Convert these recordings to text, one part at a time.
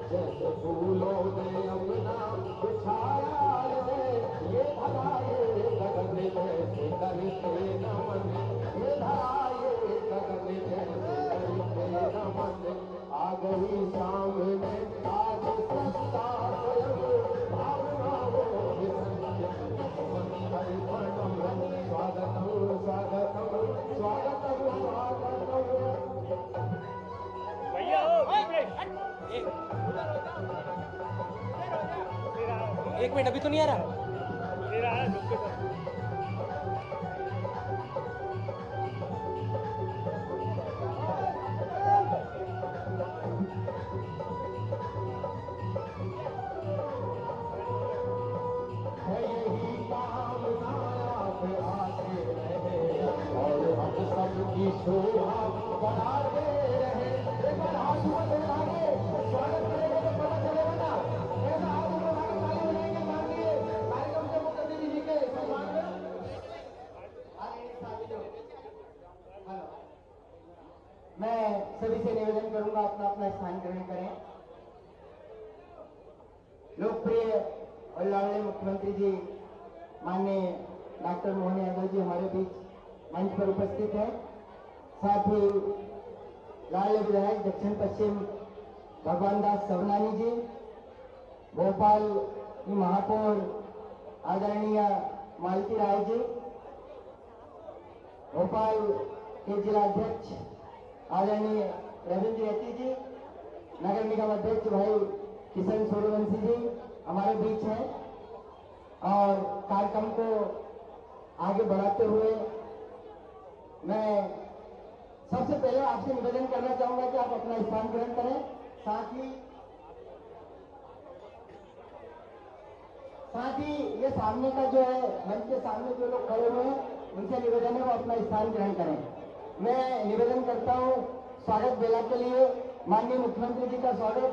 जैसे फूलों ने अपना बिछाया रे, ये धरा ये गगन जैसे करते नमन, ये धरा ये गगन जैसे करते नमन। आ गई सामने आज सत्ता स्वयं, भावना वो स्वागतम स्वागतम स्वागतम स्वागतम स्वागतम। भैया एक मिनट, अभी तो नहीं आ रहा। मेरा है यही कामना आप आते रहे और हम सबकी शोभा बढ़ाते रहे। एक बार हाथ ऊपर ले आगे स्वागत करेंगे तो पता चलेगा ना। ऐसा हाथ ऊपर आगे ताली बजाएंगे, मानिए कार्यक्रम से मुक्त दीदी जी के सम्मान में। मैं सभी से निवेदन करूंगा अपना अपना स्थान ग्रहण करें। लोकप्रिय और लाडले मुख्यमंत्री जी माननीय डॉक्टर मोहन यादव जी हमारे बीच मंच पर उपस्थित हैं। साथ ही लाडले विधायक दक्षिण पश्चिम भगवान दास सवनानी जी, भोपाल की महापौर आदरणीय मालती राय जी, भोपाल के जिला अध्यक्ष आदरणीय रविंद्र यती जी, नगर निगम अध्यक्ष भाई किशन सूर्यवंशी जी हमारे बीच हैं। और कार्यक्रम को आगे बढ़ाते हुए मैं सबसे पहले आपसे निवेदन करना चाहूंगा कि आप अपना स्थान ग्रहण करें। साथ ही ये सामने का जो है मंच के सामने जो लोग खड़े हुए हैं उनसे निवेदन है वो अपना स्थान ग्रहण करें। मैं निवेदन करता हूं स्वागत बेला के लिए माननीय मुख्यमंत्री जी का स्वागत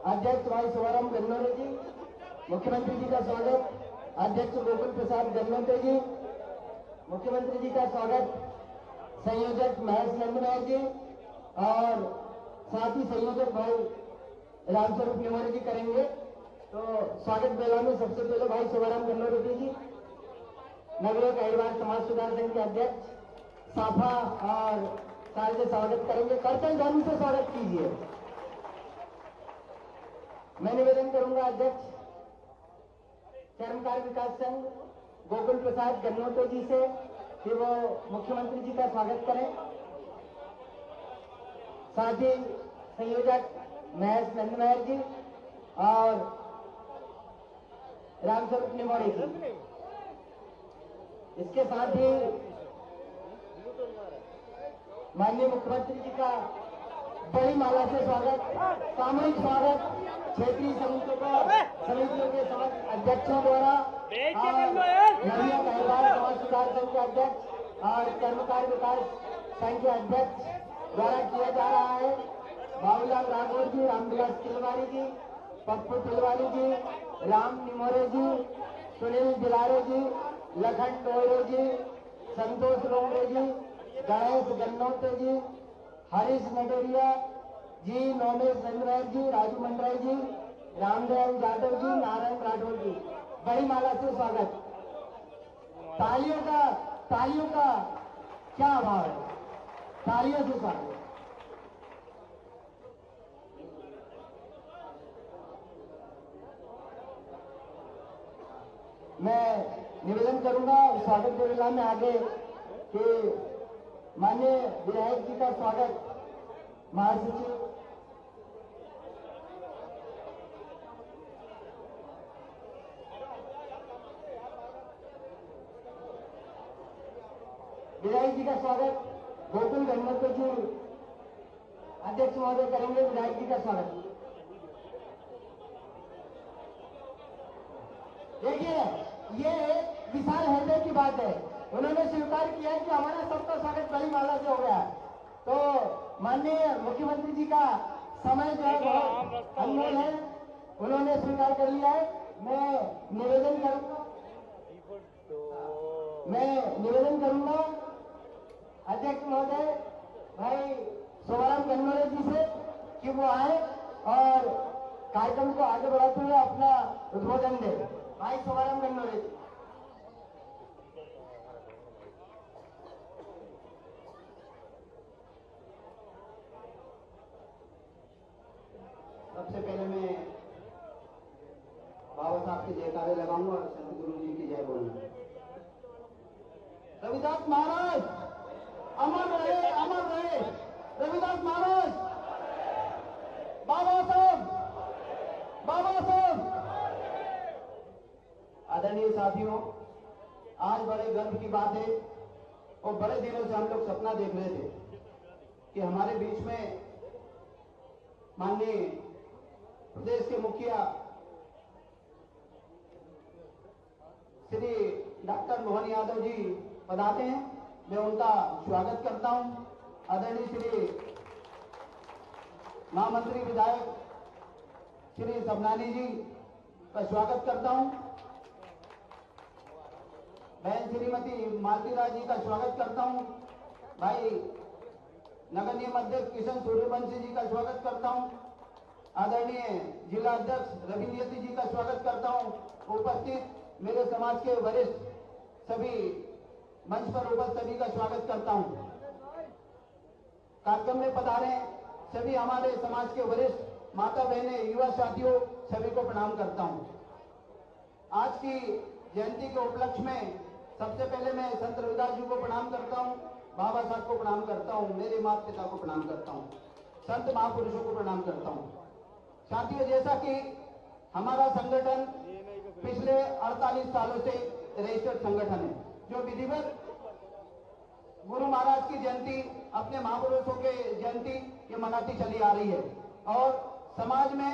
अध्यक्ष भाई शुभाराम गन्नौरे जी, मुख्यमंत्री जी का स्वागत अध्यक्ष गोकुल प्रसाद गन्नौते जी, मुख्यमंत्री जी का स्वागत संयोजक महेश नंदनायक जी और साथ ही संयोजक भाई रामस्वरूप निमोरे जी करेंगे। तो स्वागत बेला में सबसे पहले भाई शुभाराम गन्नौरे जी नगरीय अहिरवार समाज सुधार संघ के अध्यक्ष साफा और साल से स्वागत करेंगे। करतल ध्वनि से स्वागत कीजिए। मैं निवेदन करूंगा अध्यक्ष कर्मकार विकास संघ गोकुल प्रसाद गन्नौते जी से कि वो मुख्यमंत्री जी का स्वागत करें। साथ ही संयोजक महेश नंदनायक जी और रामस्वरूप निमोरे जी। इसके साथ ही माननीय मुख्यमंत्री जी का बड़ी माला से स्वागत, सामूहिक स्वागत क्षेत्रीय समितियों के अध्यक्षों द्वारा नगरीय अहिरवार समाज सुधार संघ के अध्यक्ष और कर्मकार विकास संघ के अध्यक्ष द्वारा किया जा रहा है। बाबूलाल राठौर जी, रामविलास तिलवारी जी, पप्पू तिलवारी जी, राम निमोरे जी, सुनील दिलारे जी, लखन टोयरे जी, संतोष लोंगड़े जी, गणेश गन्नौते जी, हरीश नडेरिया जी, नोमेश चंद्रायक जी, राजू मंडराय जी, रामदयाल यादव जी, नारायण राठौर जी। बड़ी माला से स्वागत। तालियों का क्या अभाव है, तालियों से स्वागत। मैं निवेदन करूंगा स्वागत वेला में आगे कि माननीय विधायक जी का स्वागत महासचिव विधायक जी का स्वागत गोकुल गन्नौते जी अध्यक्ष महोदय करेंगे। विधायक जी का स्वागत। देखिए ये विशाल हृदय की बात है, उन्होंने स्वीकार किया है कि हमारा सबका स्वागत बड़ी माला से हो गया। तो माननीय मुख्यमंत्री जी का समय जो है बहुत अनमोल है, उन्होंने स्वीकार कर लिया है। मैं निवेदन करूंगा अध्यक्ष महोदय भाई सोमाराम कन्नौरे जी से कि वो आए और कार्यक्रम को आगे बढ़ाते हुए अपना उद्बोधन दे। भाई सोमाराम कन्नौरे जी। सबसे पहले मैं बाबा साहब के जयकारे लगाऊंगा और संत गुरु जी की जय बोलूंगा। रविदास महाराज अमर रहे, अमर रहे। रविदास महाराज, बाबा साहब, बाबा साहब। आदरणीय साथियों, आज बड़े गर्व की बात है और बड़े दिनों से हम लोग सपना देख रहे थे कि हमारे बीच में माननीय प्रदेश के मुखिया श्री डॉक्टर मोहन यादव जी पधारे हैं। मैं उनका स्वागत करता हूं। आदरणीय श्री महामंत्री विधायक श्री सबनानी जी का स्वागत करता हूं। बहन श्रीमती मालती राज जी का स्वागत करता हूं। भाई नगर निगम अध्यक्ष किशन सूर्यवंशी जी का स्वागत करता हूं। आदरणीय जिला अध्यक्ष रविन्द्र जी का स्वागत करता हूं। उपस्थित मेरे समाज के वरिष्ठ सभी मंच पर उपस्थित सभी का स्वागत करता हूं। कार्यक्रम में पधारे सभी हमारे समाज के वरिष्ठ माता बहनें, युवा साथियों, सभी को प्रणाम करता हूं। आज की जयंती के उपलक्ष्य में सबसे पहले मैं संत रविदास जी को प्रणाम करता हूं, बाबा साहब को प्रणाम करता हूं, मेरे माता पिता को प्रणाम करता हूं, संत महापुरुषों को प्रणाम करता हूं। साथियों, जैसा कि हमारा संगठन पिछले 48 सालों से रजिस्टर्ड संगठन है, जो विधिवत गुरु महाराज की जयंती, अपने महापुरुषों के जयंती ये मनाती चली आ रही है और समाज में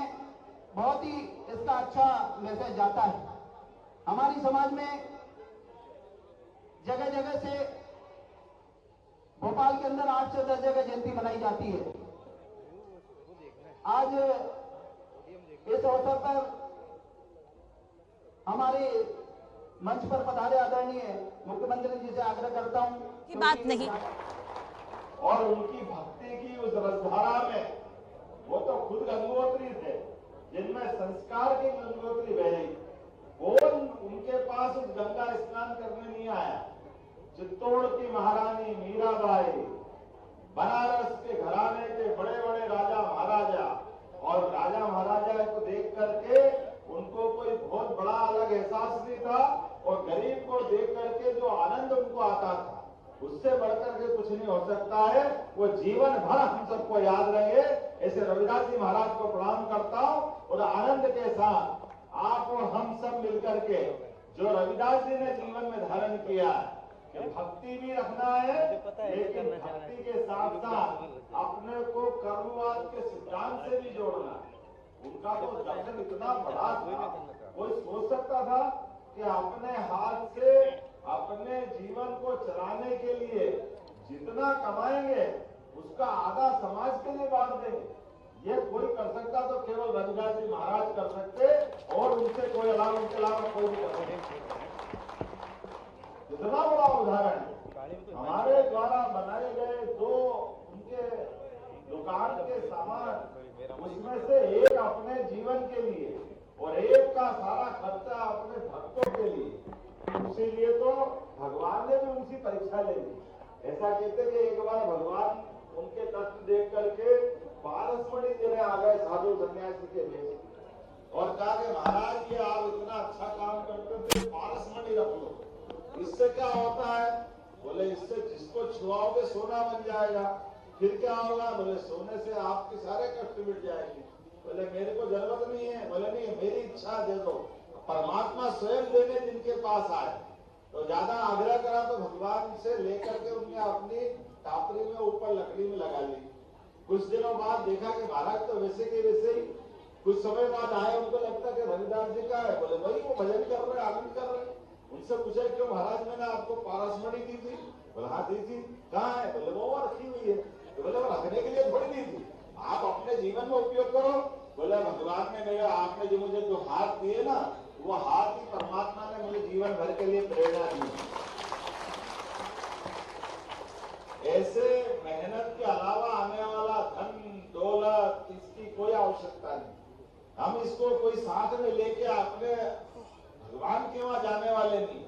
बहुत ही इसका अच्छा मैसेज जाता है। हमारी समाज में जगह जगह से, भोपाल के अंदर 8 से 10 जगह जयंती मनाई जाती है। आज इस अवसर पर हमारे मंच पर पधारे आदरणीय मुख्यमंत्री जी से आग्रह करता हूं की बात नहीं, और उनकी भक्ति की उस रसधारा में वो तो खुद गंगोत्री थे, जिनमें संस्कार की गंगोत्री बह रही। कौन उनके पास उस गंगा स्नान करने नहीं आया? चित्तौड़ की महारानी मीराबाई, बनारस के घराने के बड़े बड़े राजा महाराजा, और राजा महाराजा को देख करके उनको कोई बहुत बड़ा अलग एहसास नहीं था, और गरीब को देख करके जो आनंद उनको आता था, उससे बढ़कर के कुछ नहीं हो सकता है। वो जीवन भर हम सबको याद रहेंगे। ऐसे रविदास जी महाराज को प्रणाम करता हूं और आनंद के साथ आप और हम सब मिलकर के जो रविदास जी ने जीवन में धारण किया कि भक्ति भी रखना है, लेकिन भक्ति के साथ साथ अपने को कर्मवाद के सिद्धांत से भी जोड़ना है। उनका तो दर्शन इतना बड़ा था, कोई सोच सकता था कि अपने हाथ से अपने जीवन को चलाने के लिए जितना कमाएंगे उसका आधा समाज के लिए बांट देंगे। ये कोई कर सकता तो केवल रविदास जी महाराज कर सकते, और उनसे कोई अलावा, उनके अलावा कोई भी कर सकते। इतना बड़ा उदाहरण है। हमारे द्वारा बनाए गए 2 उनके दुकान के सामान, उसमें से एक अपने जीवन के लिए और एक का सारा खर्चा अपने भक्तों के लिए। इसीलिए तो भगवान ने भी उनकी परीक्षा ले ली। ऐसा कहते कि एक बार भगवान उनके कष्ट देख करके पारसमणि देने आ गए साधु सन्यासी के भेष, और कहा कि महाराज ये आप इतना अच्छा काम करते थे, पारसमणि रख लो। इससे क्या होता है? बोले इससे जिसको छुआओगे सोना बन जाएगा। फिर क्या होगा? बोले सोने से आपके सारे कष्ट मिट जाएंगे। बोले मेरे को जरूरत नहीं है। बोले नहीं, मेरी इच्छा दे दो। परमात्मा स्वयं देने जिनके पास आए, तो ज्यादा आग्रह करा तो भगवान से लेकर के उन्हें अपनी टापरी में ऊपर लकड़ी में लगा ली। कुछ दिनों बाद देखा कि महाराज तो वैसे के वैसे ही। कुछ समय बाद आए, उनको लगता कि रविदास जी का है। बोले वही वो भजन कर रहे, आनंद कर रहे। उनसे पूछा क्यों महाराज, मैंने आपको पारसमणि दी थी? बोले हाँ दी थी। कहाँ है? बोले वो रखी हुई है। तो बोले वो रखने के लिए थोड़ी दी थी, आप अपने जीवन में उपयोग करो। बोले भगवान भगवान ने मेरा आपने जो मुझे जो हाथ दिए ना, वो हाथ ही परमात्मा ने मुझे जीवन भर के लिए प्रेरणा दी। ऐसे मेहनत के अलावा आने वाला धन दौलत इसकी कोई आवश्यकता नहीं। हम इसको कोई साथ में लेके अपने भगवान के वहां जाने वाले नहीं,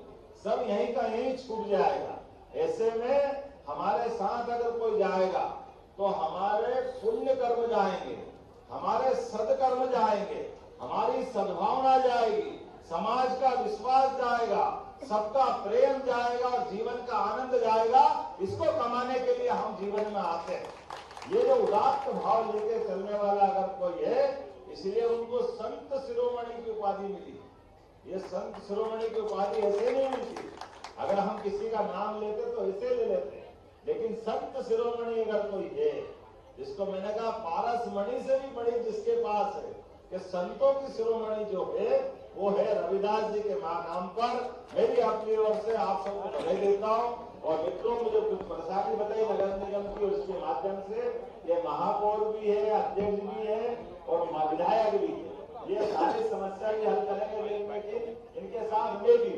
सब यहीं का यहीं छूट जाएगा। ऐसे में हमारे साथ अगर कोई जाएगा तो हमारे पुण्य कर्म जाएंगे, हमारे सदकर्म जाएंगे, हमारी सद्भावना जाएगी, समाज का विश्वास जाएगा, सबका प्रेम जाएगा और जीवन का आनंद जाएगा। इसको कमाने के लिए हम जीवन में आते हैं। ये जो उदात्त भाव लेके चलने वाला अगर कोई है, इसलिए उनको संत शिरोमणि की उपाधि मिली। ये संत शिरोमणि की उपाधि ऐसे नहीं मिलती, अगर हम किसी का नाम लेते तो ऐसे ले लेते, लेकिन संत शिरोमणि अगर कोई है, जिसको मैंने कहा पारस मणि से भी बड़ी जिसके पास है, कि संतों की शिरोमणि जो है वो है रविदास जी के नाम पर। मेरी अपनी ओर से आप सबको बधाई देता हूँ। और मित्रों, मुझे कुछ परेशानी बताई नगर निगम की, और इसके माध्यम से ये महापौर भी है, अध्यक्ष भी है और विधायक भी है। ये सारी समस्या भी हल करेंगे, लेकिन इनके साथ में भी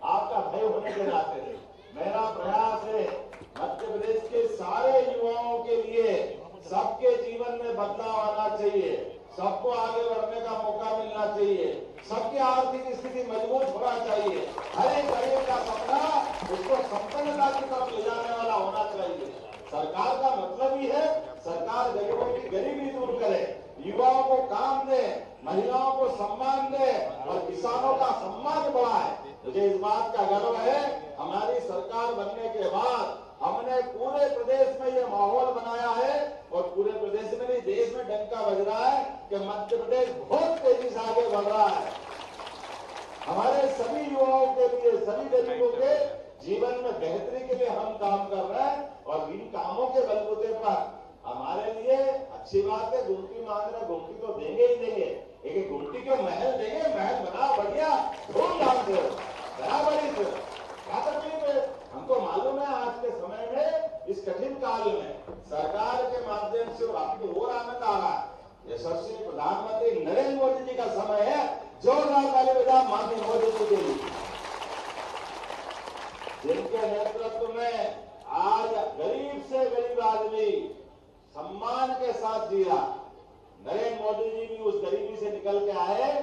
आपका भय होने के नाते मेरा प्रयास है मध्य प्रदेश के सारे युवाओं के लिए सबके जीवन में बदलाव आना चाहिए, सबको आगे बढ़ने का मौका मिलना चाहिए, सबकी आर्थिक स्थिति मजबूत होना चाहिए, हर एक गरीब का सपना उसको संपन्नता की तरफ ले जाने वाला होना चाहिए। सरकार का मतलब ही है सरकार गरीबों की गरीबी दूर करे, युवाओं को काम दे, महिलाओं को सम्मान दे और किसानों का सम्मान बढ़ाए। मुझे इस बात का गर्व है, हमारी सरकार बनने के बाद हमने पूरे प्रदेश में ये माहौल बनाया है और पूरे प्रदेश में नहीं देश में डंका बज रहा है कि मध्य प्रदेश बहुत तेजी से आगे बढ़ रहा है। हमारे सभी युवाओं के लिए, सभी गरीबों के जीवन में बेहतरी के लिए हम काम कर रहे हैं और इन कामों के बलबूते पर हमारे लिए अच्छी बात है। गुमटी मांग रहे, गुमटी तो देंगे ही देंगे, एक गुमटी के महल देंगे, महल बना बढ़िया धूमधाम से, बराबरी से। क्या तकलीफ है? हमको मालूम है आज के समय में, इस कठिन काल में सरकार के माध्यम से आपको और आनंद आ रहा है। यशस्वी प्रधानमंत्री नरेंद्र मोदी जी का समय है, जोरदार ताली बजाओ माननीय मोदी जी के लिए, जिनके नेतृत्व में आज गरीब से गरीब आदमी सम्मान के साथ जी रहा। नरेंद्र मोदी जी भी उस गरीबी से निकल के आए,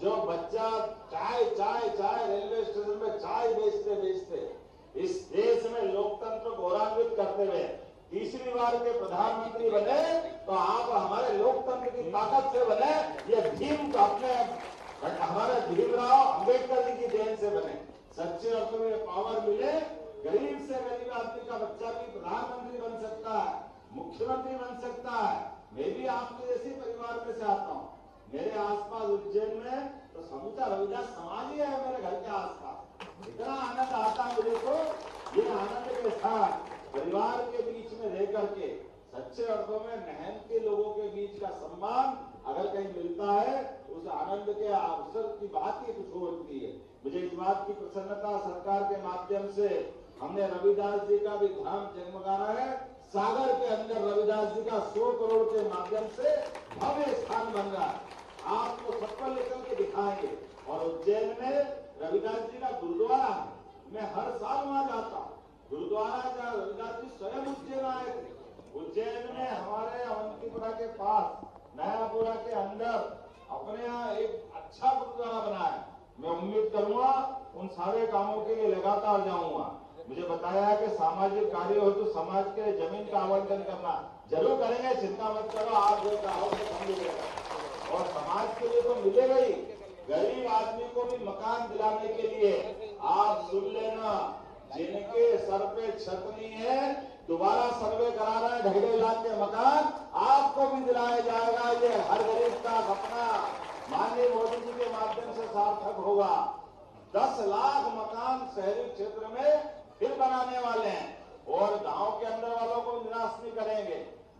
जो बच्चा चाय चाय चाय रेलवे स्टेशन में चाय बेचते बेचते इस देश में लोकतंत्र को गौरवान्वित करते हुए तीसरी बार के प्रधानमंत्री बने, तो आप हमारे लोकतंत्र की ताकत से बने। ये भीम अपने हमारे भीमराव अंबेडकर जी की देन से बने। सच्चे अर्थों में पावर मिले, गरीब से गरीब आदमी का बच्चा भी प्रधानमंत्री बन सकता है, मुख्यमंत्री बन सकता है। मैं भी आपके जैसे परिवार में से आता हूँ। मेरे आसपास उज्जैन में तो समूचा रविदास समाज ही है मेरे घर के आसपास। इतना आनंद आता है मुझे, तो ये आनंद के साथ परिवार के बीच में रह करके सच्चे अर्थों में मेहनती लोगों के बीच का सम्मान अगर कहीं मिलता है, उस आनंद के अवसर की बात ही कुछ होती है। मुझे इस बात की प्रसन्नता, सरकार के माध्यम से हमने रविदास जी का भी धाम जगमगाना है। सागर के अंदर रविदास जी का 100 करोड़ के माध्यम से भव्य स्थान बन रहा है, आपको सबको लेकर के दिखाएंगे। और उज्जैन में रविदास जी का गुरुद्वारा है, मैं हर साल वहां जाता हूँ। गुरुद्वारा जहाँ रविदास जी स्वयं उज्जैन आए थे। उज्जैन में हमारे अवंतीपुरा के पास नयापुरा के अंदर अपने यहाँ एक अच्छा गुरुद्वारा बना है। मैं उम्मीद करूंगा उन सारे कामों के लिए लगातार जाऊंगा। मुझे बताया है कि सामाजिक कार्य हो तो समाज के लिए जमीन का आवंटन करना जरूर करेंगे, चिंता मत करो, आप जो चाहो तो मिलेगा और समाज के लिए तो मिलेगा ही। गरीब आदमी को भी मकान दिलाने के लिए आप सुन लेना, जिनके सर पे छत नहीं है दोबारा सर्वे करा रहे हैं, 2.5 लाख के मकान आपको भी दिलाया जाएगा। ये हर गरीब का सपना माननीय मोदी जी के माध्यम से सार्थक होगा। 10 लाख मकान शहरी क्षेत्र में फिर बनाने वाले हैं और गांव के अंदर वालों को निराश नहीं करेंगे।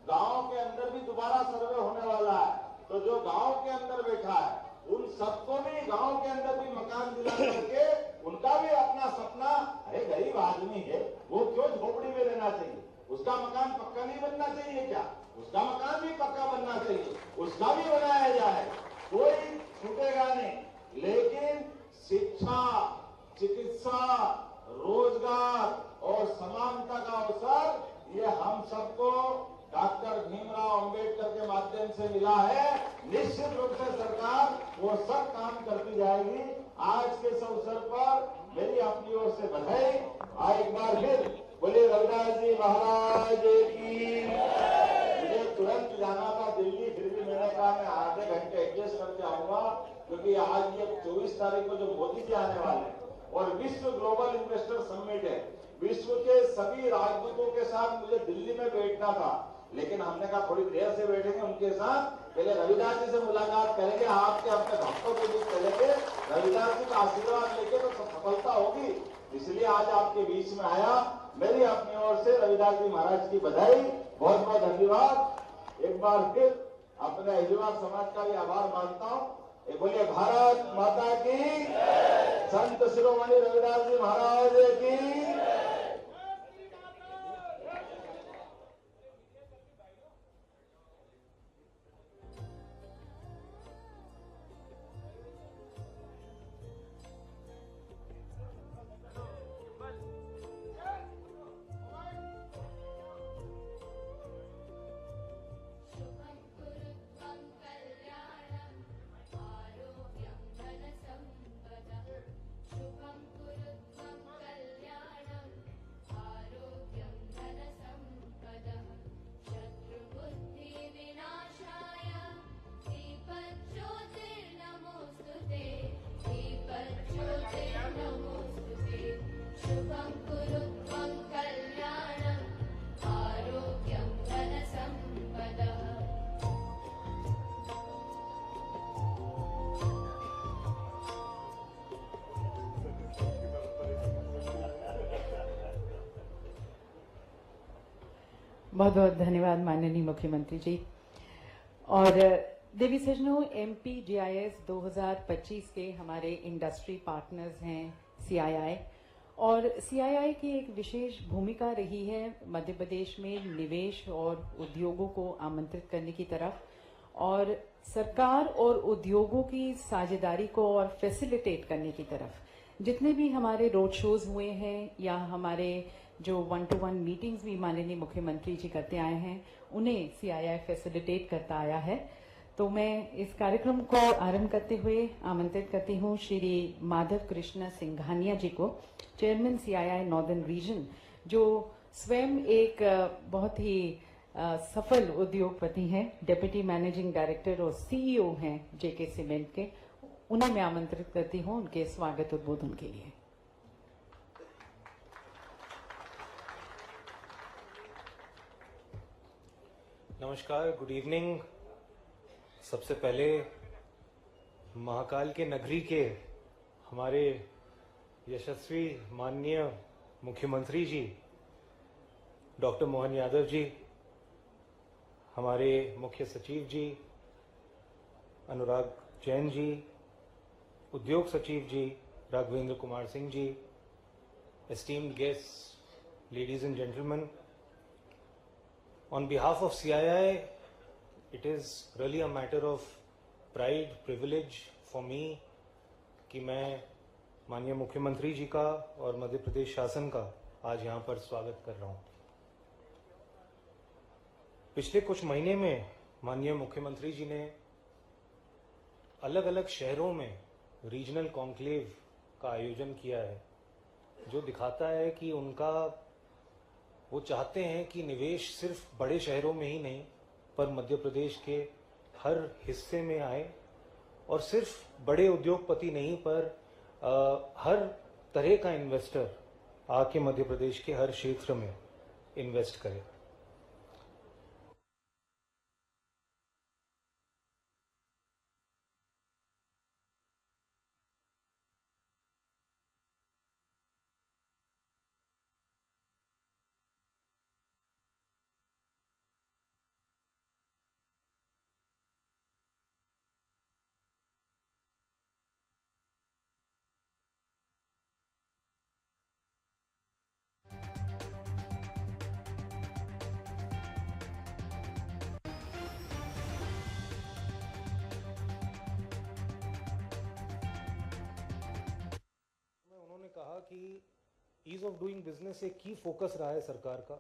गांव के अंदर भी दोबारा सर्वे होने वाला है, तो जो गांव के अंदर बैठा है उन सबको भी गांव के अंदर भी मकान दिला करके उनका भी अपना सपना, अरे गरीब आदमी है वो क्यों झोपड़ी में रहना चाहिए, उसका मकान पक्का नहीं बनना चाहिए क्या? उसका मकान भी पक्का बनना चाहिए, उसका भी बनाया जाए। कोई सरकार वो सब काम करती जाएगी। आज के इस अवसर पर मेरी अपनी ओर से बधाई। एक बार फिर बोले रविदास जी महाराज की। मुझे तुरंत जाना था दिल्ली, फिर भी मैंने कहा मैं आधे घंटे एडजस्ट करके आऊंगा, क्योंकि आज ये 24 तारीख को जो मोदी जी आने वाले हैं और विश्व ग्लोबल इन्वेस्टर समिट है, विश्व के सभी राजदूतों के साथ मुझे दिल्ली में बैठना था, लेकिन हमने कहा थोड़ी देर से बैठेंगे उनके साथ, पहले रविदास जी से मुलाकात करेंगे, आपके अपने भक्तों के बीच चलेंगे, रविदास जी का आशीर्वाद लेके तो सफलता होगी। इसलिए आज आपके बीच में आया। मेरी अपनी ओर से रविदास जी महाराज की बधाई, बहुत बहुत धन्यवाद। एक बार फिर अपने अहिलवाड़ समाज का भी आभार मानता हूँ। बोलिए भारत माता की, संत शिरोमणि रविदास जी महाराज की। बहुत बहुत धन्यवाद माननीय मुख्यमंत्री जी। और देवी सज्जनों, MPGIS 2025 के हमारे इंडस्ट्री पार्टनर्स हैं CII, और CII की एक विशेष भूमिका रही है मध्य प्रदेश में निवेश और उद्योगों को आमंत्रित करने की तरफ, और सरकार और उद्योगों की साझेदारी को और फैसिलिटेट करने की तरफ। जितने भी हमारे रोड शोज हुए हैं या हमारे जो 1-to-1 मीटिंग्स भी माननीय मुख्यमंत्री जी करते आए हैं, उन्हें CII फैसिलिटेट करता आया है। तो मैं इस कार्यक्रम को आरंभ करते हुए आमंत्रित करती हूँ श्री माधव कृष्ण सिंघानिया जी को, चेयरमैन CII नॉर्दर्न रीजन, जो स्वयं एक बहुत ही सफल उद्योगपति हैं, डेप्यूटी मैनेजिंग डायरेक्टर और CEO हैं JK सीमेंट के। उन्हें मैं आमंत्रित करती हूँ उनके स्वागत उद्बोधन के लिए। नमस्कार, गुड इवनिंग। सबसे पहले महाकाल के नगरी के हमारे यशस्वी माननीय मुख्यमंत्री जी डॉक्टर मोहन यादव जी, हमारे मुख्य सचिव जी अनुराग जैन जी, उद्योग सचिव जी Raghavendra Kumar Singh ji, esteemed guests, ladies and gentleman, on behalf of CII, it is really a matter of pride, privilege for me कि मैं माननीय मुख्यमंत्री जी का और मध्य प्रदेश शासन का आज यहाँ पर स्वागत कर रहा हूँ। पिछले कुछ महीने में माननीय मुख्यमंत्री जी ने अलग अलग शहरों में रीजनल कॉन्क्लेव का आयोजन किया है, जो दिखाता है कि वो चाहते हैं कि निवेश सिर्फ बड़े शहरों में ही नहीं पर मध्य प्रदेश के हर हिस्से में आए, और सिर्फ बड़े उद्योगपति नहीं पर हर तरह का इन्वेस्टर आके मध्य प्रदेश के हर क्षेत्र में इन्वेस्ट करे। कहा कि ईज ऑफ डूइंग बिजनेस एक की फोकस रहा है सरकार का,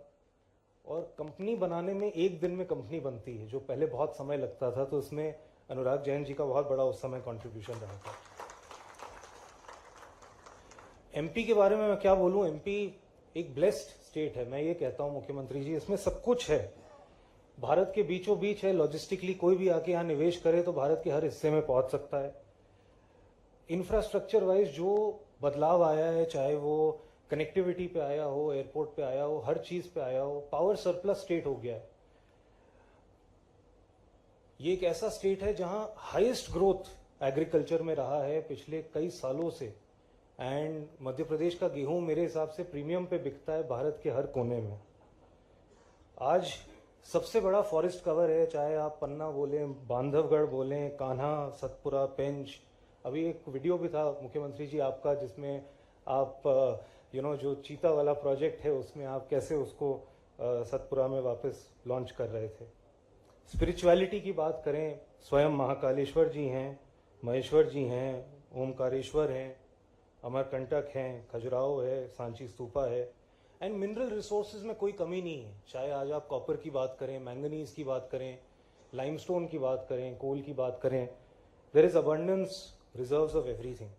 और कंपनी बनाने में एक दिन में कंपनी बनती है, जो पहले बहुत समय लगता था। तो इसमें अनुराग जैन जी का बहुत बड़ा उस समय कंट्रीब्यूशन रहा था। एमपी के बारे में मैं क्या बोलूं, एमपी एक ब्लेस्ड स्टेट है। मैं ये कहता हूं मुख्यमंत्री जी, इसमें सब कुछ है, भारत के बीचों बीच है। लॉजिस्टिकली कोई भी आके यहाँ निवेश करे तो भारत के हर हिस्से में पहुंच सकता है। इंफ्रास्ट्रक्चर वाइज जो बदलाव आया है, चाहे वो कनेक्टिविटी पे आया हो, एयरपोर्ट पे आया हो, हर चीज पे आया हो, पावर सरप्लस स्टेट हो गया है। ये एक ऐसा स्टेट है जहां हाईएस्ट ग्रोथ एग्रीकल्चर में रहा है पिछले कई सालों से। एंड मध्य प्रदेश का गेहूं मेरे हिसाब से प्रीमियम पे बिकता है भारत के हर कोने में। आज सबसे बड़ा फॉरेस्ट कवर है, चाहे आप पन्ना बोलें, बांधवगढ़ बोलें, कान्हा, सतपुरा, पेंच। अभी एक वीडियो भी था मुख्यमंत्री जी आपका, जिसमें आप जो चीता वाला प्रोजेक्ट है उसमें आप कैसे उसको सतपुरा में वापस लॉन्च कर रहे थे। स्पिरिचुअलिटी की बात करें, स्वयं महाकालेश्वर जी हैं, महेश्वर जी हैं, ओमकारेश्वर हैं, अमरकंटक हैं, खजुराहो है, सांची स्तूपा है। एंड मिनरल रिसोर्सेज में कोई कमी नहीं है, चाहे आज आप कॉपर की बात करें, मैंगनीज की बात करें, लाइमस्टोन की बात करें, कोल की बात करें, there is abundance, reserves of everything.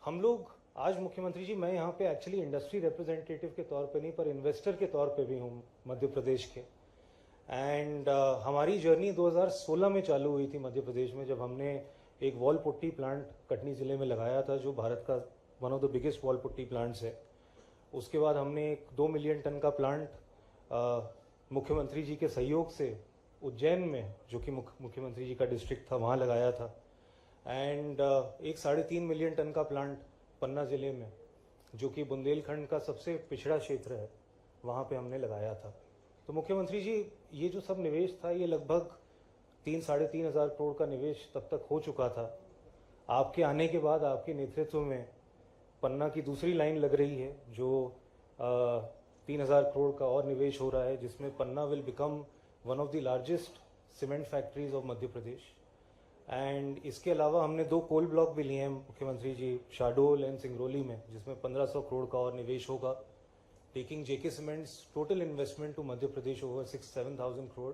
हम लोग आज मुख्यमंत्री जी, मैं यहाँ पे एक्चुअली इंडस्ट्री रिप्रेजेंटेटिव के तौर पे नहीं, पर इन्वेस्टर के तौर पे भी हूँ मध्य प्रदेश के। एंड हमारी जर्नी 2016 में चालू हुई थी मध्य प्रदेश में, जब हमने एक वॉल पुट्टी प्लांट कटनी जिले में लगाया था, जो भारत का one of the biggest wall putty plants है। उसके बाद हमने एक 2 मिलियन टन का प्लांट मुख्यमंत्री जी के सहयोग से उज्जैन में, जो कि मुख्यमंत्री जी का डिस्ट्रिक्ट था, वहाँ लगाया था। एंड एक 3.5 मिलियन टन का प्लांट पन्ना जिले में, जो कि बुंदेलखंड का सबसे पिछड़ा क्षेत्र है, वहाँ पे हमने लगाया था। तो मुख्यमंत्री जी, ये जो सब निवेश था, ये लगभग 3-3.5 हज़ार करोड़ का निवेश तब तक हो चुका था। आपके आने के बाद, आपके नेतृत्व में पन्ना की दूसरी लाइन लग रही है, जो 3,000 करोड़ का और निवेश हो रहा है, जिसमें Panna will become one of the largest cement factories of Madhya Pradesh. And इसके अलावा हमने 2 कोल ब्लॉक भी लिए हैं मुख्यमंत्री जी, शाहडोल एंड सिंगरौली में, जिसमें 1500 करोड़ का और निवेश होगा, taking JK cements total investment to Madhya Pradesh over 6,000-7,000 crore,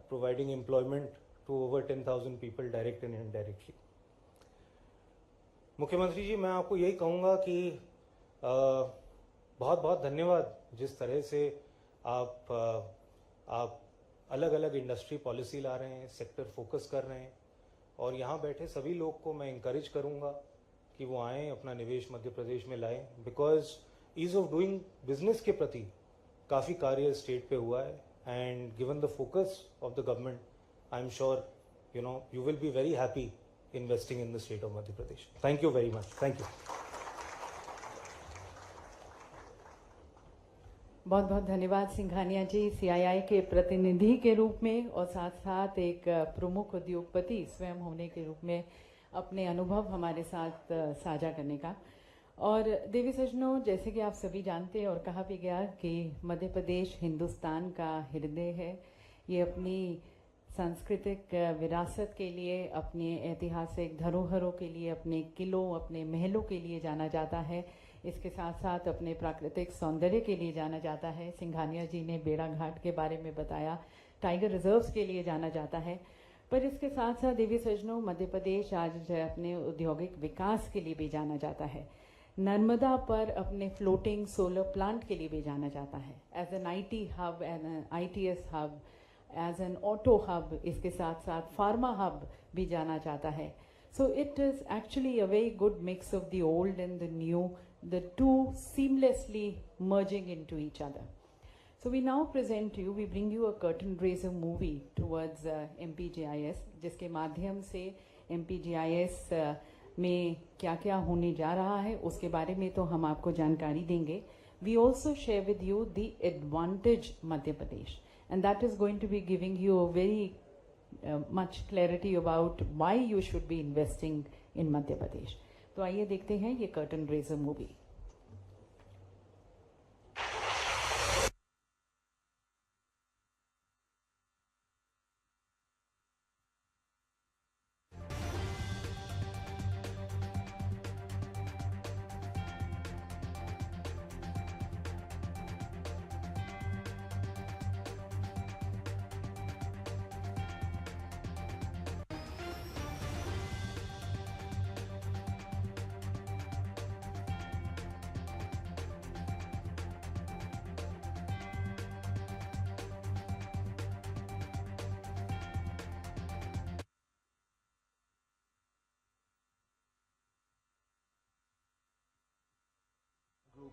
providing employment to over 10,000 people direct and indirectly. मुख्यमंत्री जी, मैं आपको यही कहूँगा कि बहुत बहुत धन्यवाद, जिस तरह से आप अलग अलग इंडस्ट्री पॉलिसी ला रहे हैं, सेक्टर फोकस कर रहे हैं। और यहाँ बैठे सभी लोग को मैं इंकरेज करूँगा कि वो आएँ, अपना निवेश मध्य प्रदेश में लाएं, because ease of doing business के प्रति काफ़ी कार्य स्टेट पे हुआ है। And given the focus of the government, I am sure you will be very happy investing in the state of Madhya Pradesh. Thank you very much. Thank you. बहुत बहुत धन्यवाद सिंघानिया जी, सीआईआई के प्रतिनिधि के रूप में और साथ साथ एक प्रमुख उद्योगपति स्वयं होने के रूप में अपने अनुभव हमारे साथ साझा करने का। और देवी सज्जनों, जैसे कि आप सभी जानते हैं और कहा भी गया कि मध्य प्रदेश हिंदुस्तान का हृदय है। ये अपनी सांस्कृतिक विरासत के लिए, अपने ऐतिहासिक धरोहरों के लिए, अपने किलों, अपने महलों के लिए जाना जाता है। इसके साथ साथ अपने प्राकृतिक सौंदर्य के लिए जाना जाता है। सिंघानिया जी ने बेड़ा घाट के बारे में बताया, टाइगर रिजर्व्स के लिए जाना जाता है। पर इसके साथ साथ देवी सज्जनों, मध्य प्रदेश आज अपने औद्योगिक विकास के लिए भी जाना जाता है। नर्मदा पर अपने फ्लोटिंग सोलर प्लांट के लिए भी जाना जाता है। As an IT hub, an ITS hub, as an auto hub, इसके साथ साथ फार्मा हब भी जाना जाता है। So it is actually a very good mix of the old and the new, the two seamlessly merging into each other. So we now present you, we bring you a curtain raiser movie towards MPGIS, जिसके माध्यम से MPGIS में क्या क्या होने जा रहा है उसके बारे में तो हम आपको जानकारी देंगे। We also share with you the advantage Madhya Pradesh, and that is going to be giving you a very much clarity about why you should be investing in Madhya Pradesh. तो आइए देखते हैं ये curtain raiser movie.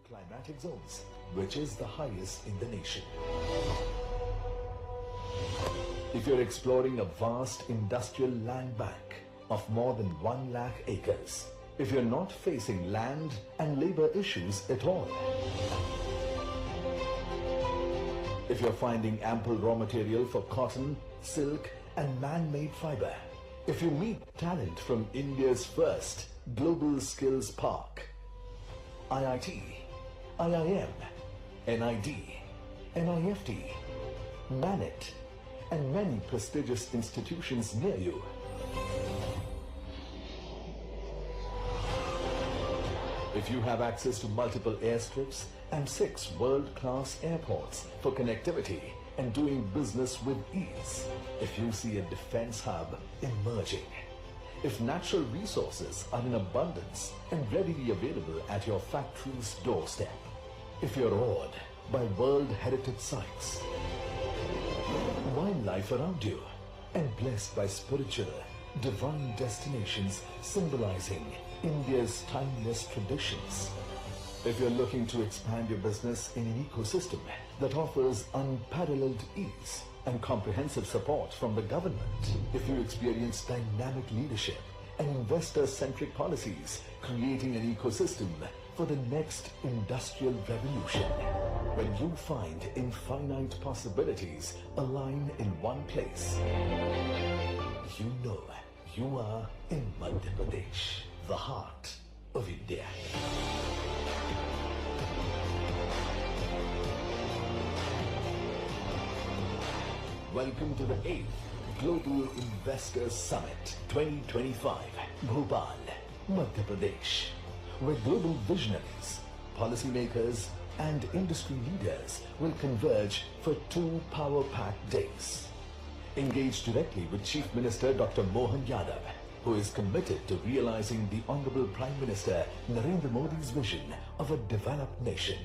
climatic zones, which is the highest in the nation. If you're exploring a vast industrial land bank of more than 1 lakh acres, if you're not facing land and labor issues at all, if you're finding ample raw material for cotton, silk and man-made fiber, if you meet talent from India's first global skills park, IIT, IIM, NID, NIFT, NANET, and many prestigious institutions near you, if you have access to multiple airstrips and 6 world-class airports for connectivity and doing business with ease, if you see a defense hub emerging, if natural resources are in abundance and readily available at your factory's doorstep, if you're awed by World Heritage Sites, wildlife around you, and blessed by spiritual, divine destinations symbolizing India's timeless traditions. If you're looking to expand your business in an ecosystem that offers unparalleled ease and comprehensive support from the government, if you experience dynamic leadership and investor-centric policies, creating an ecosystem for the next industrial revolution, when you find infinite possibilities align in one place, you know you are in Madhya Pradesh, the heart of India. Welcome to the 8th Global Investors Summit 2025, Bhopal, Madhya Pradesh, where global visionaries, policymakers and industry leaders will converge for 2 power-packed days. Engage directly with Chief Minister Dr. Mohan Yadav, who is committed to realizing the Honorable Prime Minister Narendra Modi's vision of a developed nation.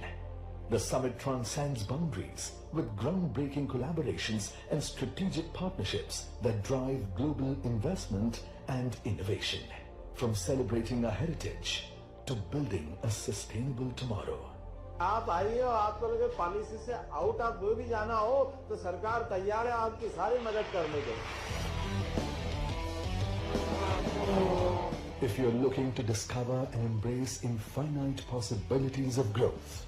The summit transcends boundaries with groundbreaking collaborations and strategic partnerships that drive global investment and innovation. From celebrating our heritage to building a sustainable tomorrow. आप आइए और आप लोगों के policy से out of जो भी जाना हो तो सरकार तैयार है आपकी सारी मदद करने के. If you're looking to discover and embrace infinite possibilities of growth,